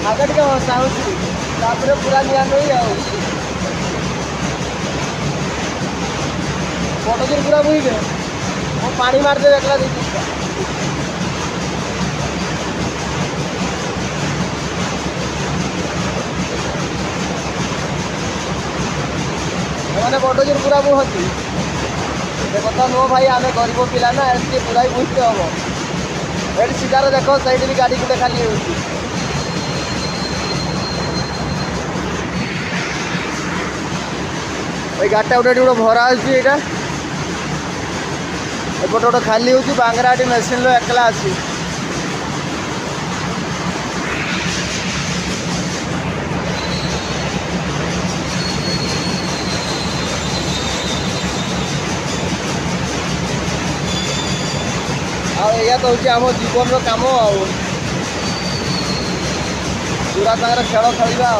आगे टे हसा पूरा निआ नहीं बड़जोर पूरा बुईबे वो पानी मारदे एकला मैंने बड़जोर पूरा बुहती देखो तो नो भाई आम गरीब पिला ना एमती पूरा ही बुझते हम ये सीधार देख सही भी गाड़ी गुटे खाली हो गाड़िटा गोटे गोटे भरा होता एपटे गोटे खाली हो बांगराटी मेसीन एकला अच्छी या तो हूँ आम जीवन काम पूरा खेल खेलवा